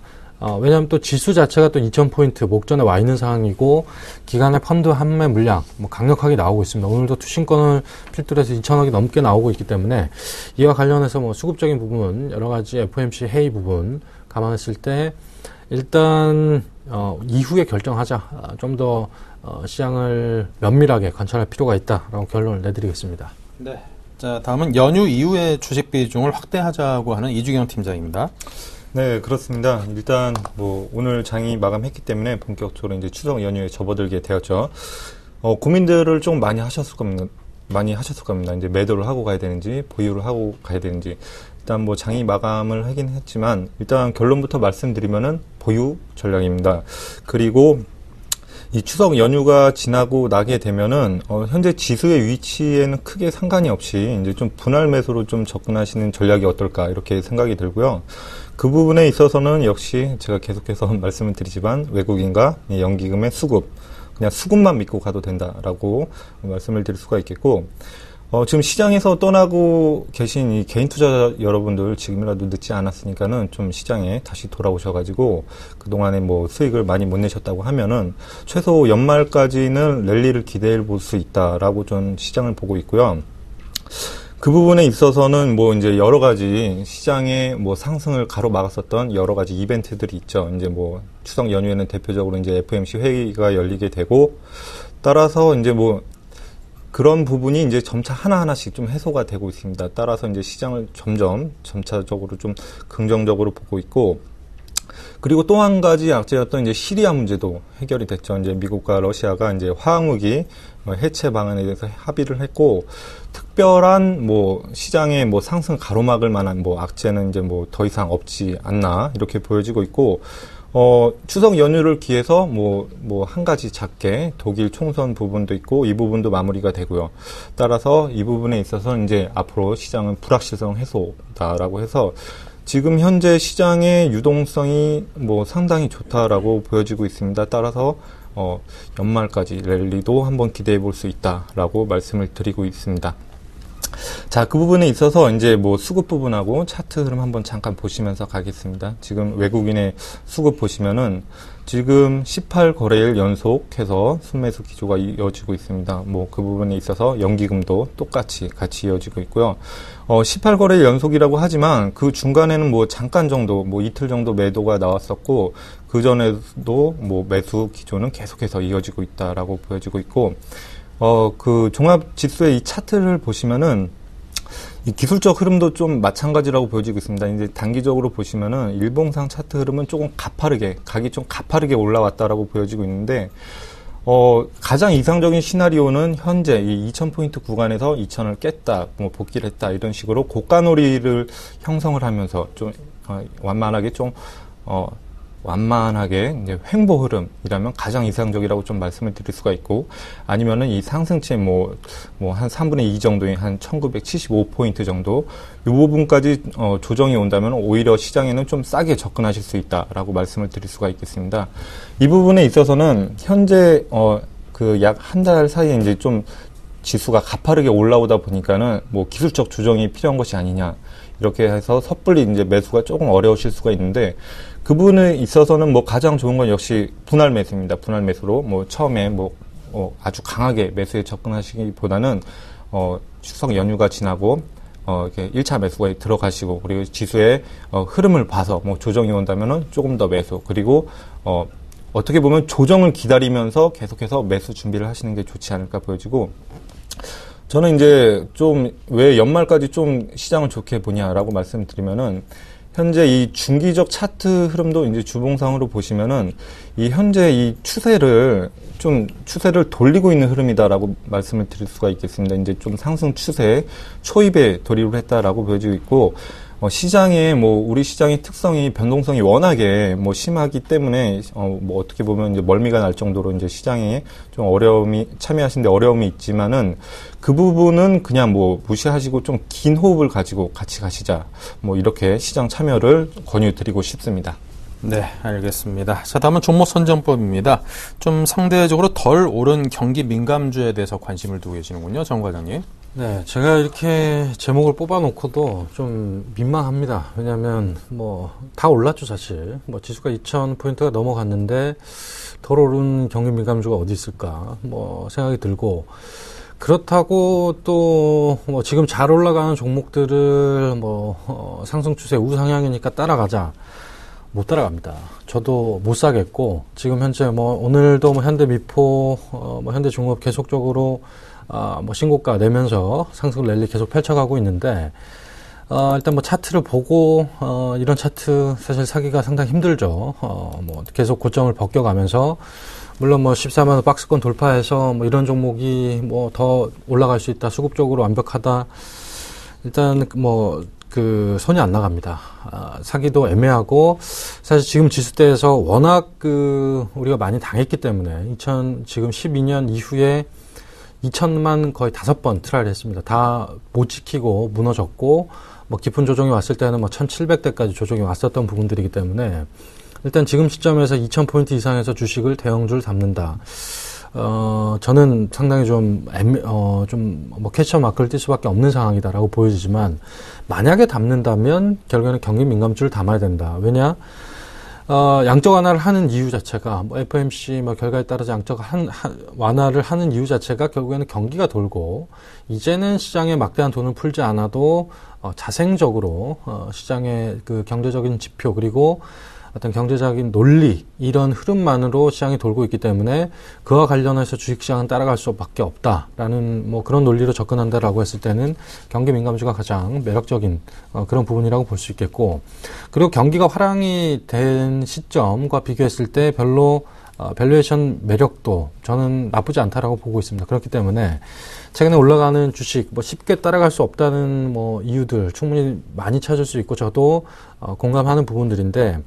왜냐하면 또 지수 자체가 또 2000포인트 목전에 와 있는 상황이고, 기간의 펀드 판매 물량 강력하게 나오고 있습니다. 오늘도 투신권을 필두로 해서 2000억이 넘게 나오고 있기 때문에, 이와 관련해서 수급적인 부분, 여러 가지 FOMC 회의 부분 감안했을 때 일단 이후에 결정하자. 좀 더 시장을 면밀하게 관찰할 필요가 있다라고 결론을 내드리겠습니다. 네. 자, 다음은 연휴 이후에 주식 비중을 확대하자고 하는 이주경 팀장입니다. 네, 그렇습니다. 일단 오늘 장이 마감했기 때문에 본격적으로 이제 추석 연휴에 접어들게 되었죠. 고민들을 좀 많이 하셨을 겁니다. 이제 매도를 하고 가야 되는지, 보유를 하고 가야 되는지. 일단 뭐 장이 마감을 하긴 했지만 일단 결론부터 말씀드리면은 보유 전략입니다. 그리고 이 추석 연휴가 지나고 나게 되면은 현재 지수의 위치에는 크게 상관이 없이 이제 좀 분할 매수로 좀 접근하시는 전략이 어떨까 이렇게 생각이 들고요. 그 부분에 있어서는 역시 제가 계속해서 말씀을 드리지만 외국인과 연기금의 수급, 그냥 수급만 믿고 가도 된다라고 말씀을 드릴 수가 있겠고, 지금 시장에서 떠나고 계신 이 개인 투자자 여러분들 지금이라도 늦지 않았으니까는 좀 시장에 다시 돌아오셔가지고 그동안에 뭐 수익을 많이 못 내셨다고 하면은 최소 연말까지는 랠리를 기대해 볼 수 있다라고 좀 시장을 보고 있고요. 그 부분에 있어서는 뭐 이제 여러 가지 시장의 뭐 상승을 가로막았었던 여러 가지 이벤트들이 있죠. 이제 뭐 추석 연휴에는 대표적으로 이제 FOMC 회의가 열리게 되고, 따라서 이제 뭐 그런 부분이 이제 점차 하나하나씩 좀 해소가 되고 있습니다. 따라서 이제 시장을 점차적으로 좀 긍정적으로 보고 있고, 그리고 또 한 가지 악재였던 이제 시리아 문제도 해결이 됐죠. 이제 미국과 러시아가 이제 화학무기 해체 방안에 대해서 합의를 했고, 특별한 뭐 시장의 뭐 상승 가로막을 만한 뭐 악재는 이제 뭐 더 이상 없지 않나 이렇게 보여지고 있고, 추석 연휴를 기해서 뭐 한 가지 작게 독일 총선 부분도 있고 이 부분도 마무리가 되고요. 따라서 이 부분에 있어서 이제 앞으로 시장은 불확실성 해소다라고 해서 지금 현재 시장의 유동성이 뭐 상당히 좋다라고 보여지고 있습니다. 따라서 연말까지 랠리도 한번 기대해 볼 수 있다라고 말씀을 드리고 있습니다. 자, 그 부분에 있어서 이제 뭐 수급 부분하고 차트 흐름 한번 잠깐 보시면서 가겠습니다. 지금 외국인의 수급 보시면은 지금 18거래일 연속해서 순매수 기조가 이어지고 있습니다. 뭐 그 부분에 있어서 연기금도 똑같이 같이 이어지고 있고요. 18거래일 연속이라고 하지만 그 중간에는 뭐 잠깐 정도, 뭐 이틀 정도 매도가 나왔었고, 그 전에도 뭐 매수 기조는 계속해서 이어지고 있다라고 보여지고 있고, 그 종합 지수의 이 차트를 보시면은 이 기술적 흐름도 좀 마찬가지라고 보여지고 있습니다. 이제 단기적으로 보시면은 일봉상 차트 흐름은 조금 각이 좀 가파르게 올라왔다라고 보여지고 있는데, 가장 이상적인 시나리오는 현재 이 2000포인트 구간에서 2000을 깼다, 뭐 복귀를 했다, 이런 식으로 고가놀이를 형성을 하면서 좀, 완만하게 이제 횡보 흐름이라면 가장 이상적이라고 좀 말씀을 드릴 수가 있고, 아니면은 이 상승치 한 3분의 2 정도인 한 1975포인트 정도, 이 부분까지 조정이 온다면 오히려 시장에는 좀 싸게 접근하실 수 있다라고 말씀을 드릴 수가 있겠습니다. 이 부분에 있어서는 현재 그 약 한 달 사이에 이제 좀 지수가 가파르게 올라오다 보니까는 뭐 기술적 조정이 필요한 것이 아니냐, 이렇게 해서 섣불리 이제 매수가 조금 어려우실 수가 있는데, 그 부분에 있어서는 뭐 가장 좋은 건 역시 분할 매수입니다. 분할 매수로 뭐 처음에 아주 강하게 매수에 접근하시기보다는 추석 연휴가 지나고 이렇게 1차 매수에 들어가시고, 그리고 지수의 흐름을 봐서 뭐 조정이 온다면은 조금 더 매수, 그리고 어떻게 보면 조정을 기다리면서 계속해서 매수 준비를 하시는 게 좋지 않을까 보여지고, 저는 이제 좀 왜 연말까지 좀 시장을 좋게 보냐라고 말씀드리면은, 현재 이 중기적 차트 흐름도 이제 주봉상으로 보시면은 이 현재 이 추세를 돌리고 있는 흐름이다라고 말씀을 드릴 수가 있겠습니다. 이제 좀 상승 추세 초입에 돌입을 했다라고 보여지고 있고, 시장의 우리 시장의 특성이 변동성이 워낙에 심하기 때문에 어떻게 보면 이제 멀미가 날 정도로 이제 시장에 좀 참여하시는데 어려움이 있지만은, 그 부분은 그냥 무시하시고 좀 긴 호흡을 가지고 같이 가시자, 이렇게 시장 참여를 권유드리고 싶습니다. 네, 알겠습니다. 자, 다음은 종목 선정법입니다. 좀 상대적으로 덜 오른 경기 민감주에 대해서 관심을 두고 계시는군요, 정 과장님. 네, 제가 이렇게 제목을 뽑아놓고도 좀 민망합니다. 왜냐하면 다 올랐죠, 사실. 지수가 2000포인트가 넘어갔는데 덜 오른 경기 민감주가 어디 있을까 생각이 들고, 그렇다고 또 지금 잘 올라가는 종목들을 상승 추세 우상향이니까 따라가자, 못 따라갑니다. 저도 못 사겠고, 지금 현재 오늘도 현대미포, 현대중공업 계속적으로 신고가 내면서 상승 랠리 계속 펼쳐가고 있는데, 일단 차트를 보고, 이런 차트 사실 사기가 상당히 힘들죠. 계속 고점을 벗겨가면서, 물론 14만원 박스권 돌파해서 이런 종목이 더 올라갈 수 있다, 수급적으로 완벽하다. 일단 손이 안 나갑니다. 사기도 애매하고, 사실 지금 지수대에서 워낙 우리가 많이 당했기 때문에, 지금 12년 이후에 2천만 거의 5번 트라이를 했습니다. 다 못 지키고 무너졌고, 뭐 깊은 조정이 왔을 때는 뭐 1700대까지 조정이 왔었던 부분들이기 때문에, 일단 지금 시점에서 2000포인트 이상에서 주식을 대형주를 잡는다. 저는 상당히 뭐 캐쳐 마크를 띌 수밖에 없는 상황이다라고 보여지지만, 만약에 담는다면 결국에는 경기 민감주를 담아야 된다. 왜냐? 양적 완화를 하는 이유 자체가, 뭐 FOMC 결과에 따라서 양적 완화를 하는 이유 자체가 결국에는 경기가 돌고, 이제는 시장에 막대한 돈을 풀지 않아도, 자생적으로, 시장의 그 경제적인 지표, 그리고 어떤 경제적인 논리, 이런 흐름만으로 시장이 돌고 있기 때문에 그와 관련해서 주식시장은 따라갈 수밖에 없다라는 뭐 그런 논리로 접근한다라고 했을 때는 경기 민감주가 가장 매력적인 그런 부분이라고 볼 수 있겠고, 그리고 경기가 화랑이 된 시점과 비교했을 때 별로 밸류에이션 매력도 저는 나쁘지 않다라고 보고 있습니다. 그렇기 때문에 최근에 올라가는 주식 쉽게 따라갈 수 없다는 이유들 충분히 많이 찾을 수 있고, 저도 공감하는 부분들인데,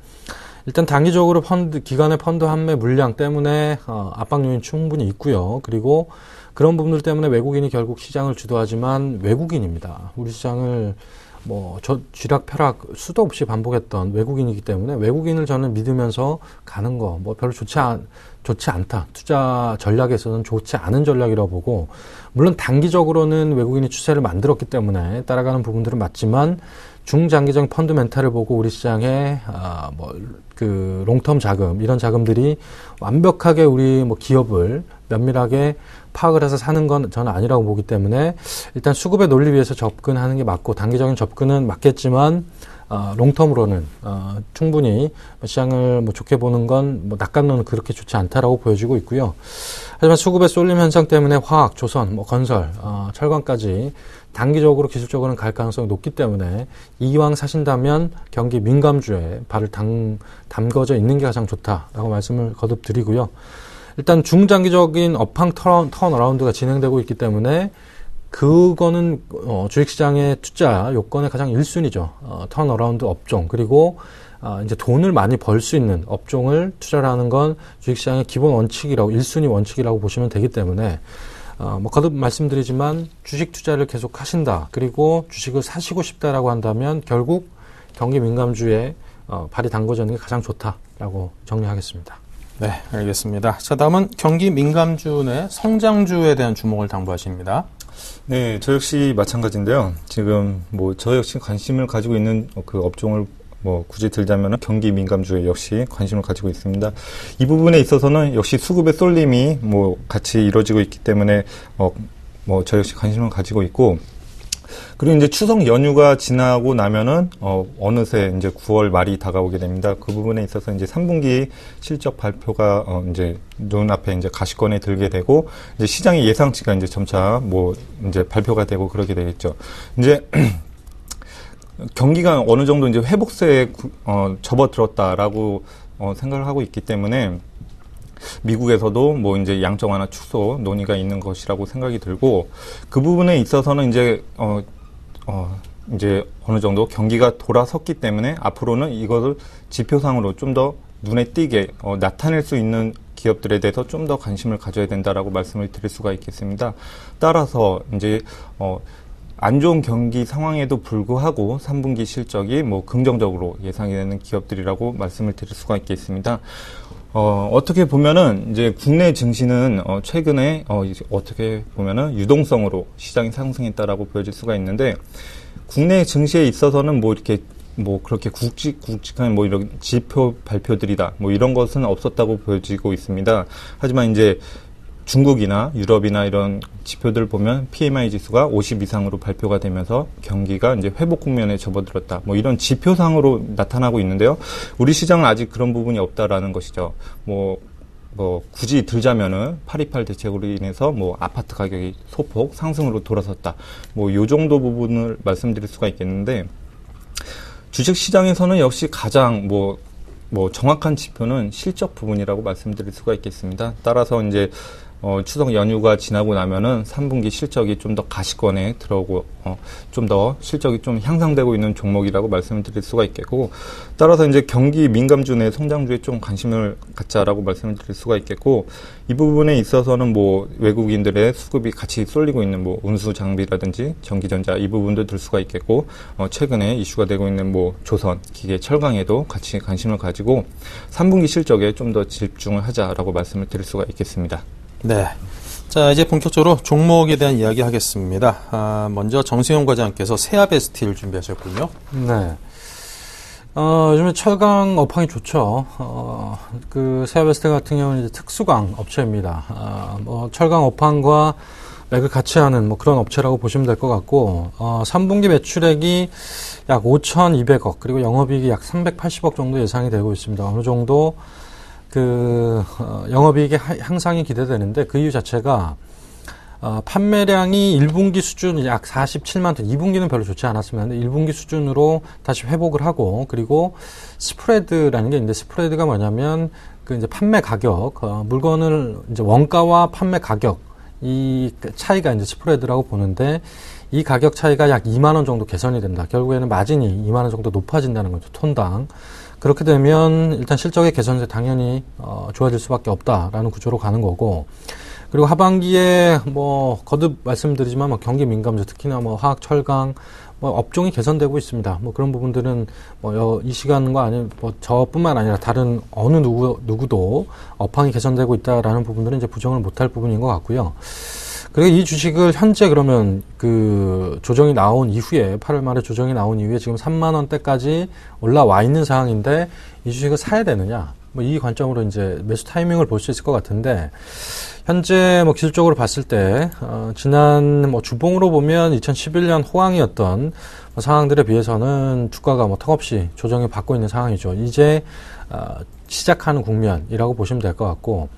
일단 단기적으로 기관의 펀드 판매 물량 때문에 압박 요인 충분히 있고요. 그리고 그런 부분들 때문에 외국인이 결국 시장을 주도하지만 외국인입니다. 우리 시장을 쥐락펴락 수도 없이 반복했던 외국인이기 때문에 외국인을 저는 믿으면서 가는 거 별로 좋지 않다. 투자 전략에서는 좋지 않은 전략이라고 보고, 물론 단기적으로는 외국인이 추세를 만들었기 때문에 따라가는 부분들은 맞지만, 중장기적인 펀드멘탈을 보고 우리 시장에 롱텀 자금, 이런 자금들이 완벽하게 우리 기업을 면밀하게 파악을 해서 사는 건 저는 아니라고 보기 때문에, 일단 수급의 논리 위해서 접근하는 게 맞고, 단기적인 접근은 맞겠지만 롱텀으로는 충분히 시장을 좋게 보는 건 낙관론은 그렇게 좋지 않다라고 보여지고 있고요. 하지만 수급의 쏠림 현상 때문에 화학, 조선, 건설, 철강까지 단기적으로 기술적으로는 갈 가능성이 높기 때문에 이왕 사신다면 경기 민감주에 발을 담궈져 있는 게 가장 좋다라고 말씀을 거듭 드리고요. 일단 중장기적인 업황 턴어라운드가 진행되고 있기 때문에 그거는 주식시장의 투자 요건의 가장 1순위죠. 턴어라운드 업종, 그리고 이제 돈을 많이 벌 수 있는 업종을 투자를 하는 건 주식시장의 기본 원칙이라고, 1순위 원칙이라고 보시면 되기 때문에 거듭 말씀드리지만 주식 투자를 계속 하신다, 그리고 주식을 사시고 싶다라고 한다면 결국 경기 민감주에 발이 담궈져 있는 게 가장 좋다라고 정리하겠습니다. 네, 알겠습니다. 자, 다음은 경기 민감주 내 성장주에 대한 주목을 당부하십니다. 네, 저 역시 마찬가지인데요. 지금 저 역시 관심을 가지고 있는 그 업종을 굳이 들자면 경기 민감주에 역시 관심을 가지고 있습니다. 이 부분에 있어서는 역시 수급의 쏠림이 같이 이루어지고 있기 때문에 저 역시 관심을 가지고 있고, 그리고 이제 추석 연휴가 지나고 나면은 어느새 이제 9월 말이 다가오게 됩니다. 그 부분에 있어서 이제 3분기 실적 발표가 이제 눈앞에 이제 가시권에 들게 되고, 이제 시장의 예상치가 이제 점차 이제 발표가 되고 그러게 되겠죠. 이제 경기가 어느 정도 이제 회복세에 접어들었다라고 생각을 하고 있기 때문에 미국에서도 이제 양적 완화 축소 논의가 있는 것이라고 생각이 들고, 그 부분에 있어서는 이제 이제 어느 정도 경기가 돌아섰기 때문에 앞으로는 이것을 지표상으로 좀 더 눈에 띄게 나타낼 수 있는 기업들에 대해서 좀 더 관심을 가져야 된다라고 말씀을 드릴 수가 있겠습니다. 따라서 이제 안 좋은 경기 상황에도 불구하고 3분기 실적이 긍정적으로 예상이 되는 기업들이라고 말씀을 드릴 수가 있겠습니다. 어떻게 보면은 이제 국내 증시는 최근에 이제 어떻게 보면은 유동성으로 시장이 상승했다라고 보여질 수가 있는데, 국내 증시에 있어서는 이렇게 그렇게 굵직한 이런 지표 발표들이다 이런 것은 없었다고 보여지고 있습니다. 하지만 이제 중국이나 유럽이나 이런 지표들 보면 PMI 지수가 50 이상으로 발표가 되면서 경기가 이제 회복 국면에 접어들었다. 이런 지표상으로 나타나고 있는데요. 우리 시장은 아직 그런 부분이 없다라는 것이죠. 굳이 들자면은 828 대책으로 인해서 아파트 가격이 소폭 상승으로 돌아섰다. 요 정도 부분을 말씀드릴 수가 있겠는데, 주식 시장에서는 역시 가장 정확한 지표는 실적 부분이라고 말씀드릴 수가 있겠습니다. 따라서 이제 추석 연휴가 지나고 나면은 3분기 실적이 좀 더 가시권에 들어오고 좀 더 실적이 좀 향상되고 있는 종목이라고 말씀을 드릴 수가 있겠고, 따라서 이제 경기 민감주 내 성장주에 좀 관심을 갖자라고 말씀을 드릴 수가 있겠고, 이 부분에 있어서는 뭐 외국인들의 수급이 같이 쏠리고 있는 뭐 운수 장비라든지 전기전자 이 부분도 들 수가 있겠고, 최근에 이슈가 되고 있는 뭐 조선, 기계, 철강에도 같이 관심을 가지고 3분기 실적에 좀 더 집중을 하자라고 말씀을 드릴 수가 있겠습니다. 네. 자, 이제 본격적으로 종목에 대한 이야기 하겠습니다. 먼저 정세용 과장께서 세아베스티를 준비하셨군요. 네. 요즘에 철강 업황이 좋죠. 그 세아베스티 같은 경우는 이제 특수강 업체입니다. 철강 업황과 맥을 같이 하는 뭐 그런 업체라고 보시면 될 것 같고, 3분기 매출액이 약 5,200억, 그리고 영업이익이 약 380억 정도 예상이 되고 있습니다. 어느 정도 영업이익의 향상이 기대되는데, 그 이유 자체가, 판매량이 1분기 수준 약 47만 톤, 2분기는 별로 좋지 않았습니다. 근데 1분기 수준으로 다시 회복을 하고, 그리고 스프레드라는 게 있는데, 스프레드가 뭐냐면, 이제 판매 가격, 물건을 이제 원가와 판매 가격, 이 차이가 이제 스프레드라고 보는데, 이 가격 차이가 약 2만 원 정도 개선이 된다. 결국에는 마진이 2만 원 정도 높아진다는 거죠, 톤당. 그렇게 되면 일단 실적의 개선세 당연히 좋아질 수밖에 없다라는 구조로 가는 거고, 그리고 하반기에 뭐 거듭 말씀드리지만 뭐 경기 민감주, 특히나 뭐 화학, 철강, 뭐 업종이 개선되고 있습니다. 뭐 그런 부분들은 뭐 이 시간과 아니면 뭐 저뿐만 아니라 다른 어느 누구도 업황이 개선되고 있다라는 부분들은 이제 부정을 못할 부분인 것 같고요. 그리고 이 주식을 현재 그러면 그 조정이 나온 이후에, 8월 말에 조정이 나온 이후에 지금 3만 원대까지 올라와 있는 상황인데, 이 주식을 사야 되느냐? 뭐 이 관점으로 이제 매수 타이밍을 볼 수 있을 것 같은데, 현재 뭐 기술적으로 봤을 때, 지난 뭐 주봉으로 보면 2011년 호황이었던 상황들에 비해서는 주가가 뭐 턱없이 조정을 받고 있는 상황이죠. 이제, 시작하는 국면이라고 보시면 될 것 같고,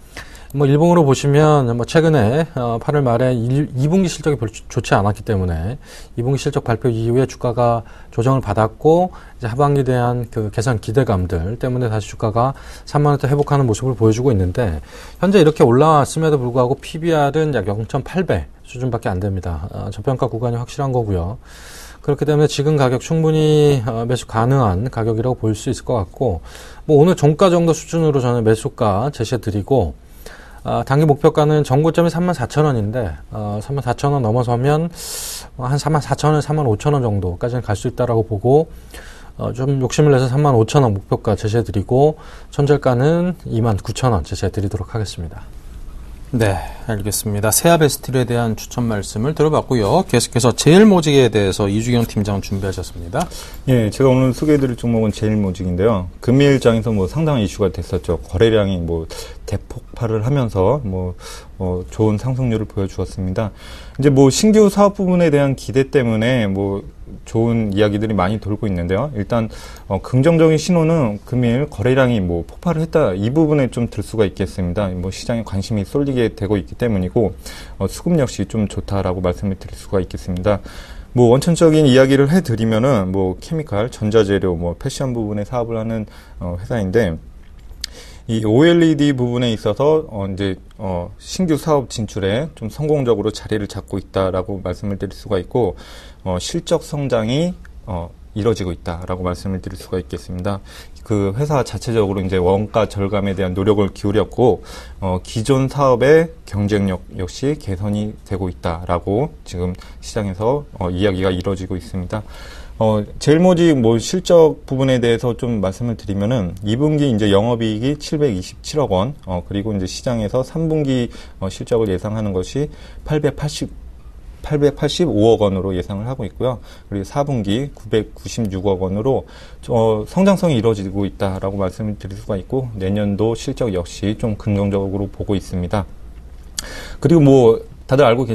뭐 일봉으로 보시면 뭐 최근에 8월 말에 2분기 실적이 별로 좋지 않았기 때문에 2분기 실적 발표 이후에 주가가 조정을 받았고, 이제 하반기에 대한 그 개선 기대감들 때문에 다시 주가가 3만 원대 회복하는 모습을 보여주고 있는데, 현재 이렇게 올라왔음에도 불구하고 PBR은 약 0.8배 수준밖에 안 됩니다. 저평가 구간이 확실한 거고요. 그렇기 때문에 지금 가격 충분히 매수 가능한 가격이라고 볼 수 있을 것 같고, 뭐 오늘 종가 정도 수준으로 저는 매수가 제시해드리고, 단기 목표가는 전고점이 34,000원인데, 34,000원 넘어서면 한 34,000원, 35,000원 정도까지는 갈 수 있다라고 보고, 좀 욕심을 내서 35,000원 목표가 제시해드리고, 손절가는 29,000원 제시해드리도록 하겠습니다. 네, 알겠습니다. 세아베스틸에 대한 추천 말씀을 들어봤고요. 계속해서 제일모직에 대해서 이주경 팀장 준비하셨습니다. 예, 제가 오늘 소개해드릴 종목은 제일모직인데요. 금일장에서 뭐 상당한 이슈가 됐었죠. 거래량이 뭐 대폭발을 하면서 좋은 상승률을 보여주었습니다. 이제 뭐 신규 사업 부분에 대한 기대 때문에 뭐 좋은 이야기들이 많이 돌고 있는데요. 일단 긍정적인 신호는 금일 거래량이 뭐 폭발을 했다, 이 부분에 좀 들 수가 있겠습니다. 뭐 시장에 관심이 쏠리게 되고 있기 때문이고, 수급 역시 좀 좋다라고 말씀을 드릴 수가 있겠습니다. 뭐 원천적인 이야기를 해드리면은 뭐 케미칼, 전자재료, 뭐 패션 부분에 사업을 하는 회사인데, 이 OLED 부분에 있어서 이제 신규 사업 진출에 좀 성공적으로 자리를 잡고 있다라고 말씀을 드릴 수가 있고, 실적 성장이 이뤄지고 있다라고 말씀을 드릴 수가 있겠습니다. 그 회사 자체적으로 이제 원가 절감에 대한 노력을 기울였고, 기존 사업의 경쟁력 역시 개선이 되고 있다라고 지금 시장에서 이야기가 이뤄지고 있습니다. 제일모직 뭐 실적 부분에 대해서 좀 말씀을 드리면은 2분기 이제 영업이익이 727억 원, 그리고 이제 시장에서 3분기 실적을 예상하는 것이 885억 원으로 예상을 하고 있고요. 그리고 4분기 996억 원으로 성장성이 이루어지고 있다라고 말씀을 드릴 수가 있고, 내년도 실적 역시 좀 긍정적으로 보고 있습니다. 그리고 뭐 다들 알고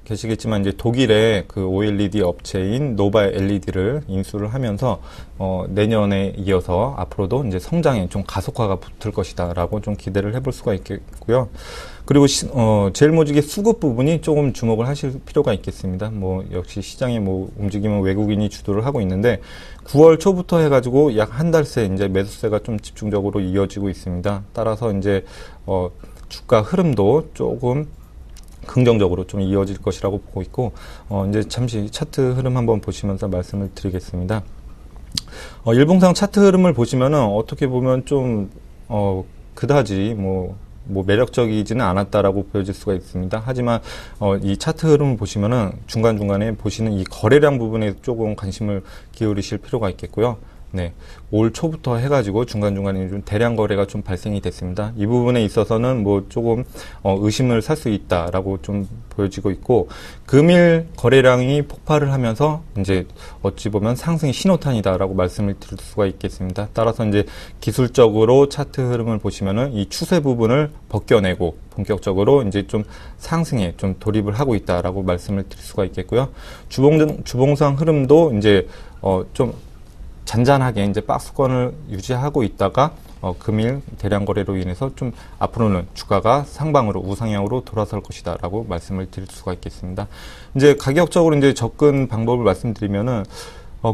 계시겠지만 이제 독일의 그 OLED 업체인 노바 LED를 인수를 하면서 내년에 이어서 앞으로도 이제 성장에 좀 가속화가 붙을 것이다라고 좀 기대를 해볼 수가 있겠고요. 그리고 제일모직의 수급 부분이 조금 주목을 하실 필요가 있겠습니다. 뭐 역시 시장의 뭐 움직임은 외국인이 주도를 하고 있는데, 9월 초부터 해가지고 약 한 달 새 이제 매수세가 좀 집중적으로 이어지고 있습니다. 따라서 이제 주가 흐름도 조금 긍정적으로 좀 이어질 것이라고 보고 있고, 이제 잠시 차트 흐름 한번 보시면서 말씀을 드리겠습니다. 일봉상 차트 흐름을 보시면은 어떻게 보면 좀, 그다지 뭐 매력적이지는 않았다라고 보여질 수가 있습니다. 하지만, 이 차트 흐름을 보시면은 중간중간에 보시는 이 거래량 부분에 조금 관심을 기울이실 필요가 있겠고요. 네. 올 초부터 해가지고 중간중간에 좀 대량 거래가 좀 발생이 됐습니다. 이 부분에 있어서는 뭐 조금, 의심을 살 수 있다라고 좀 보여지고 있고, 금일 거래량이 폭발을 하면서 이제 어찌 보면 상승의 신호탄이다라고 말씀을 드릴 수가 있겠습니다. 따라서 이제 기술적으로 차트 흐름을 보시면은 이 추세 부분을 벗겨내고 본격적으로 이제 좀 상승에 좀 돌입을 하고 있다라고 말씀을 드릴 수가 있겠고요. 주봉상 흐름도 이제, 좀 잔잔하게 이제 박스권을 유지하고 있다가 금일 대량 거래로 인해서 좀 앞으로는 주가가 상방으로 우상향으로 돌아설 것이다라고 말씀을 드릴 수가 있겠습니다. 이제 가격적으로 이제 접근 방법을 말씀드리면은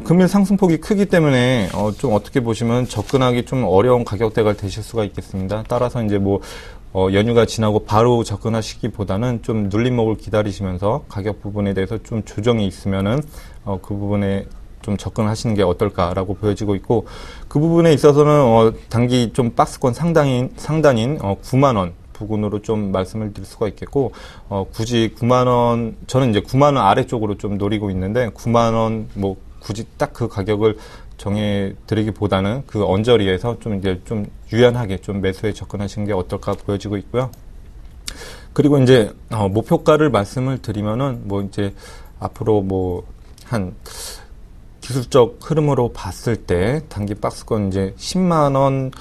금일 상승폭이 크기 때문에 좀 어떻게 보시면 접근하기 좀 어려운 가격대가 되실 수가 있겠습니다. 따라서 이제 뭐 연휴가 지나고 바로 접근하시기보다는 좀 눌림목을 기다리시면서 가격 부분에 대해서 좀 조정이 있으면은 그 부분에 좀 접근하시는 게 어떨까라고 보여지고 있고, 그 부분에 있어서는 단기 좀 박스권 상단인 9만 원 부근으로 좀 말씀을 드릴 수가 있겠고, 굳이 9만 원, 저는 이제 9만 원 아래쪽으로 좀 노리고 있는데 9만 원 뭐 굳이 딱 그 가격을 정해 드리기보다는 그 언저리에서 좀 이제 좀 유연하게 좀 매수에 접근하시는 게 어떨까 보여지고 있고요. 그리고 이제 목표가를 말씀을 드리면은 뭐 이제 앞으로 뭐 한 기술적 흐름으로 봤을 때 단기 박스권 이제 10만 원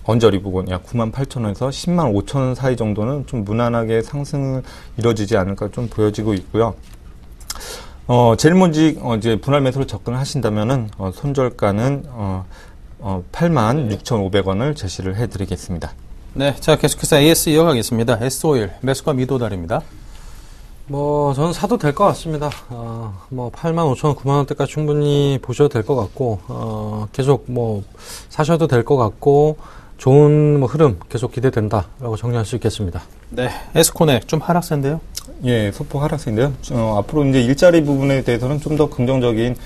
언저리 부분 약 98,000원에서 10만 5천원 사이 정도는 좀 무난하게 상승을 이뤄지지 않을까 좀 보여지고 있고요. 제일 먼저 이제 분할 매수로 접근을 하신다면은 손절가는 86,500원을 제시를 해드리겠습니다. 네, 자 계속해서 AS 이어가겠습니다. S-오일 매수가 미도달입니다. 저는 사도 될 것 같습니다. 85,000원, 9만원대까지 충분히 보셔도 될 것 같고, 계속 사셔도 될 것 같고, 좋은 흐름 계속 기대된다라고 정리할 수 있겠습니다. 네, 에스코넥 좀 하락세인데요? 예, 소폭 하락세인데요. 앞으로 이제 일자리 부분에 대해서는 좀 더 긍정적인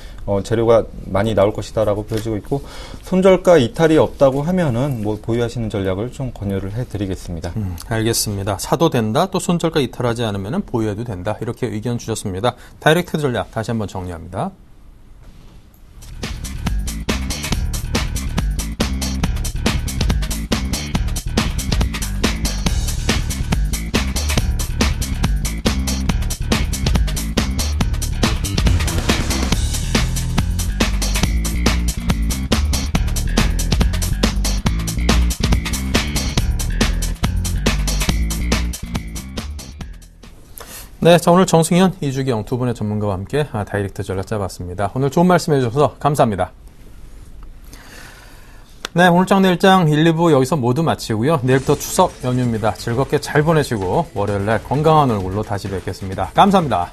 재료가 많이 나올 것이다라고 보여지고 있고, 손절가 이탈이 없다고 하면은 보유하시는 전략을 좀 권유를 해드리겠습니다. 알겠습니다. 사도 된다, 또 손절가 이탈하지 않으면은 보유해도 된다, 이렇게 의견 주셨습니다. 다이렉트 전략 다시 한번 정리합니다. 네, 자 오늘 정승현, 이주경 두 분의 전문가와 함께 다이렉트 전략 짜봤습니다. 오늘 좋은 말씀 해주셔서 감사합니다. 네, 오늘 장내일장 1, 2부 여기서 모두 마치고요. 내일부터 추석 연휴입니다. 즐겁게 잘 보내시고 월요일날 건강한 얼굴로 다시 뵙겠습니다. 감사합니다.